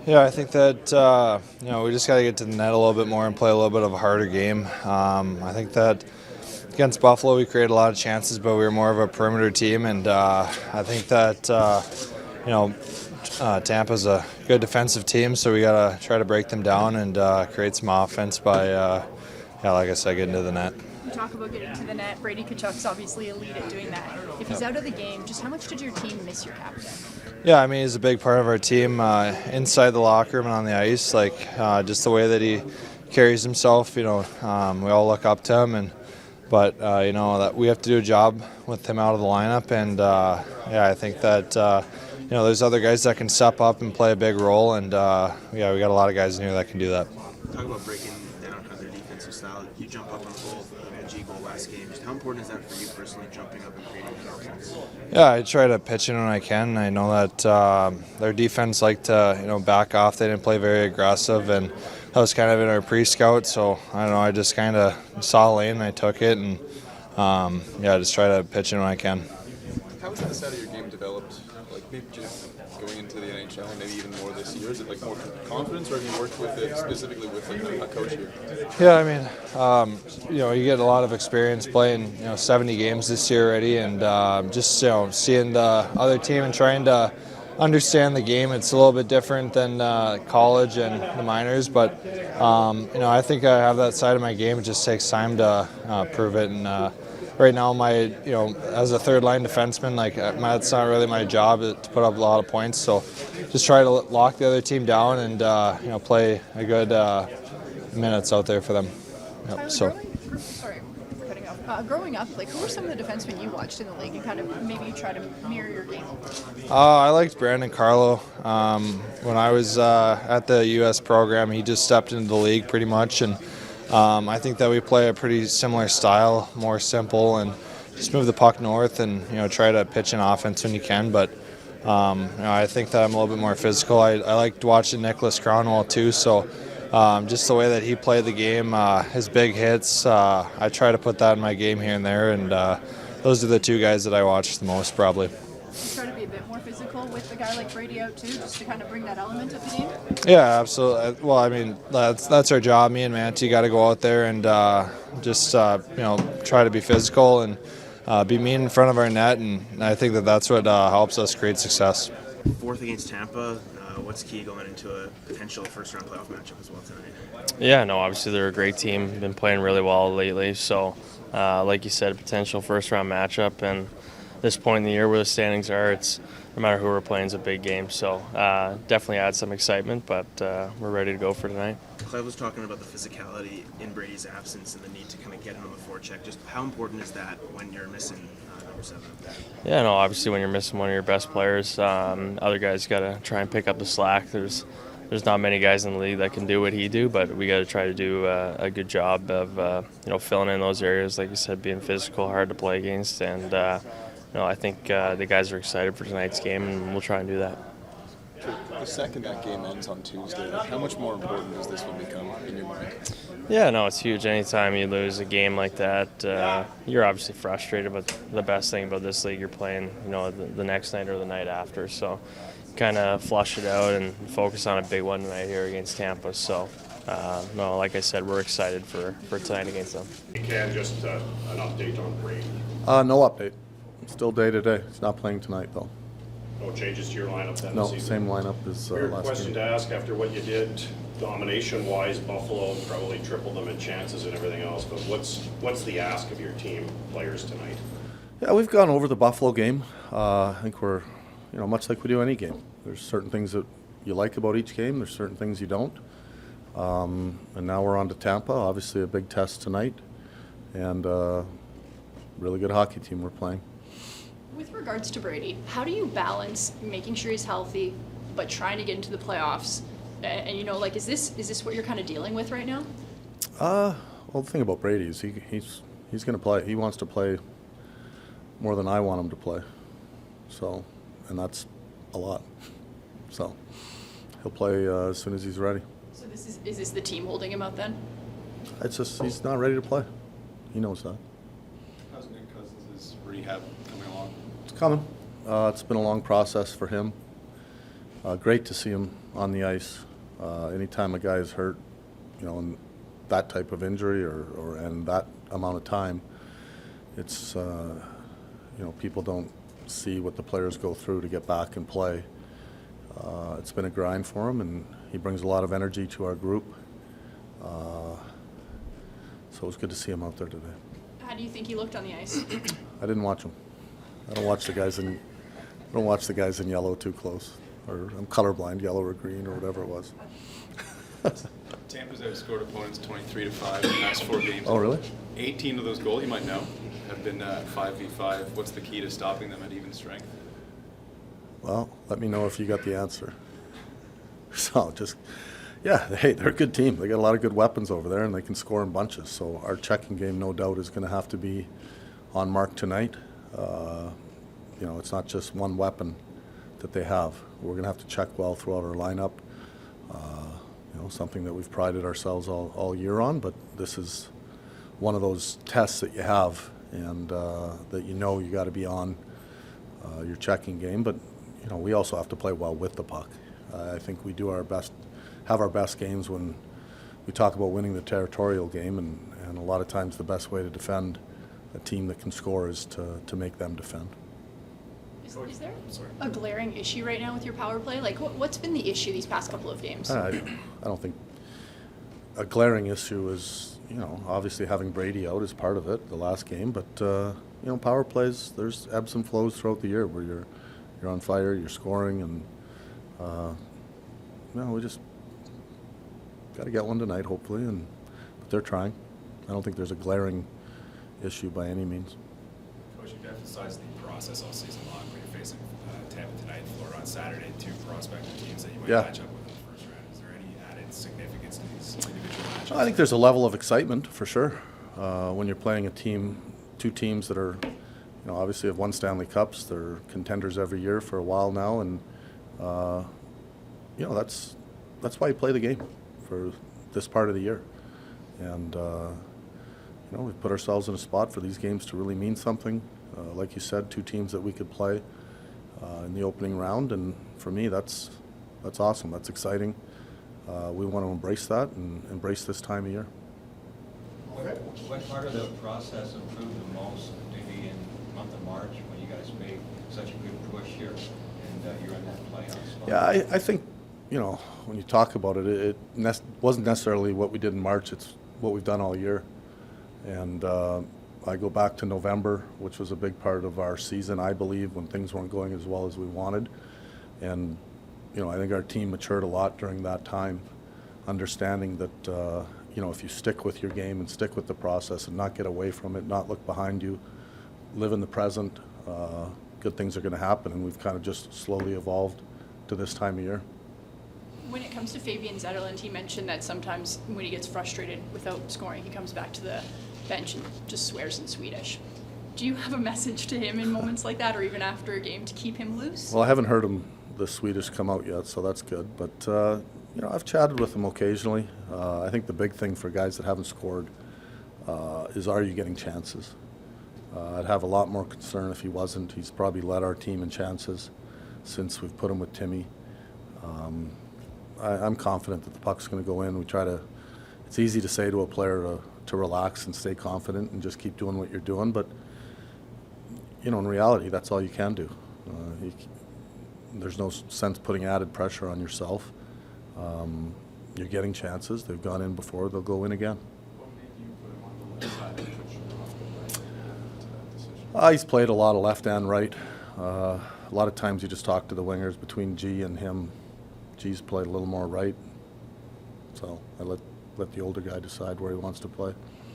Yeah, I think that we just got to get to the net a little bit more and play a little bit of a harder game. I think that against Buffalo we created a lot of chances, but we were more of a perimeter team, and I think that Tampa's a good defensive team, so we got to try to break them down and create some offense by, like I said, getting to the net. You talk about getting to the net. Brady Tkachuk's obviously elite at doing that. If he's out of the game, just how much did your team miss your captain? Yeah, I mean, he's a big part of our team inside the locker room and on the ice. Just the way that he carries himself, we all look up to him. But that we have to do a job with him out of the lineup. And, I think that, there's other guys that can step up and play a big role. And, we got a lot of guys in here that can do that. Talk about breaking down kind of their defensive style. You jump up on goal, a G goal last game. Just how important is that for you personally, jumping up and creating that offense? Yeah, I try to pitch in when I can. I know that their defense liked to, back off. They didn't play very aggressive, and that was kind of in our pre-scout. So I don't know. I just kind of saw a lane, and I took it, and just try to pitch in when I can. How has that side of your game developed? Like maybe just going into the NHL, and maybe even more this year. Is it like more confidence, or have you worked with it specifically with a coach here? Yeah, I mean, you get a lot of experience playing, 70 games this year already, and just seeing the other team and trying to understand the game. It's a little bit different than college and the minors, but I think I have that side of my game. It just takes time to prove it. And right now, as a third line defenseman, that's not really my job to put up a lot of points. So just try to lock the other team down and play a good minutes out there for them. Yep, Growing up, who were some of the defensemen you watched in the league and kind of maybe you try to mirror your game? I liked Brandon Carlo. When I was at the U.S. program, he just stepped into the league pretty much, and I think that we play a pretty similar style, more simple, and just move the puck north and try to pitch an offense when you can. But I think that I'm a little bit more physical. I liked watching Nicholas Cronwell too. So just the way that he played the game, his big hits, I try to put that in my game here and there. And those are the two guys that I watch the most, probably. You try to be a bit more physical with a guy like Brady out too, just to kind of bring that element of the game? Yeah, absolutely. Well, I mean, that's our job. Me and Manti got to go out there and try to be physical and be mean in front of our net, and I think that's what helps us create success. Fourth against Tampa. What's key going into a potential first-round playoff matchup as well tonight? Yeah, no, obviously they're a great team. Been playing really well lately. So, like you said, potential first-round matchup. And this point in the year where the standings are, it's no matter who we're playing is a big game. So definitely adds some excitement, but we're ready to go for tonight. Klev was talking about the physicality in Brady's absence and the need to kind of get him on the forecheck. Just how important is that when you're missing number 7? Yeah, no, obviously when you're missing one of your best players, other guys got to try and pick up the slack. There's not many guys in the league that can do what he do, but we got to try to do a good job of filling in those areas, like you said, being physical, hard to play against, and I think the guys are excited for tonight's game, and we'll try and do that. The second that game ends on Tuesday, how much more important does this one become in your mind? Yeah, no, it's huge. Anytime you lose a game like that, you're obviously frustrated, but the best thing about this league, you're playing, the next night or the night after. So kind of flush it out and focus on a big one tonight here against Tampa. So, like I said, we're excited for tonight against them. Ken, just an update on Brady. No update. Still day to day. He's not playing tonight, though. No changes to your lineup then? No, this season? same lineup as Weird last question game. to ask after what you did domination-wise. Buffalo probably tripled them in chances and everything else, but what's the ask of your team players tonight? Yeah, we've gone over the Buffalo game. I think we're, much like we do any game. There's certain things that you like about each game. There's certain things you don't. And now we're on to Tampa. Obviously a big test tonight. And really good hockey team we're playing. With regards to Brady, how do you balance making sure he's healthy but trying to get into the playoffs? And is this what you're kind of dealing with right now? Well, the thing about Brady is he's going to play. He wants to play more than I want him to play. So, and that's a lot. So, he'll play as soon as he's ready. So is this the team holding him up then? It's just he's not ready to play. He knows that. How's Nick Cousins' rehab coming along? It's coming. It's been a long process for him. Great to see him on the ice. Anytime a guy is hurt, in that type of injury or in that amount of time, it's, people don't see what the players go through to get back and play. It's been a grind for him, and he brings a lot of energy to our group. So it was good to see him out there today. How do you think he looked on the ice? I didn't watch him. I don't watch the guys in yellow too close, or I'm colorblind, yellow or green or whatever it was. Tampa's outscored opponents 23-5 in the last 4 games. Oh, really? 18 of those goals, you might know, have been 5v5. What's the key to stopping them at even strength? Well, let me know if you got the answer. So hey, they're a good team. They got a lot of good weapons over there, and they can score in bunches. So our checking game, no doubt, is going to have to be on mark tonight. It's not just one weapon that they have. We're going to have to check well throughout our lineup. Something that we've prided ourselves all year on, but this is one of those tests that you have, and that you got to be on your checking game. But we also have to play well with the puck. I think we do our best, have our best games when we talk about winning the territorial game, and a lot of times the best way to defend a team that can score is to make them defend. Is there a glaring issue right now with your power play? Like, what's been the issue these past couple of games? I don't think a glaring issue is, obviously having Brady out is part of it, the last game, but, power plays, there's ebbs and flows throughout the year where you're on fire, you're scoring, and, we just got to get one tonight, hopefully, but they're trying. I don't think there's a glaring issue by any means. Coach, you've emphasized the process all season long when you're facing Tampa tonight, Florida on Saturday, 2 prospective teams that you might match up with in the first round. Is there any added significance to these individual matchups? I think there's a level of excitement for sure when you're playing two teams that are, obviously have won Stanley Cups. They're contenders every year for a while now, and that's why you play the game for this part of the year. And we've put ourselves in a spot for these games to really mean something. Like you said, 2 teams that we could play in the opening round, and for me, that's awesome. That's exciting. We want to embrace that and embrace this time of year. What part of the process improved the most, maybe in the month of March, when you guys made such a good push here, and you're in that playoff spot? Yeah, I think, when you talk about it, it wasn't necessarily what we did in March. It's what we've done all year. And I go back to November, which was a big part of our season, I believe, when things weren't going as well as we wanted. And, I think our team matured a lot during that time, understanding that, if you stick with your game and stick with the process and not get away from it, not look behind you, live in the present, good things are going to happen. And we've kind of just slowly evolved to this time of year. When it comes to Fabian Zetterlund, he mentioned that sometimes when he gets frustrated without scoring, he comes back to the bench and just swears in Swedish. Do you have a message to him in moments like that, or even after a game, to keep him loose? Well, I haven't heard the Swedish come out yet, so that's good. But, I've chatted with him occasionally. I think the big thing for guys that haven't scored is, are you getting chances? I'd have a lot more concern if he wasn't. He's probably led our team in chances since we've put him with Timmy. I'm confident that the puck's going to go in. It's easy to say to a player to relax and stay confident and just keep doing what you're doing, but, in reality, that's all you can do. There's no sense putting added pressure on yourself. You're getting chances. They've gone in before. They'll go in again. What made you put him on the left side and put you off the right to that decision? He's played a lot of left and right. A lot of times you just talk to the wingers between G and him. G's played a little more right, so I let the older guy decide where he wants to play.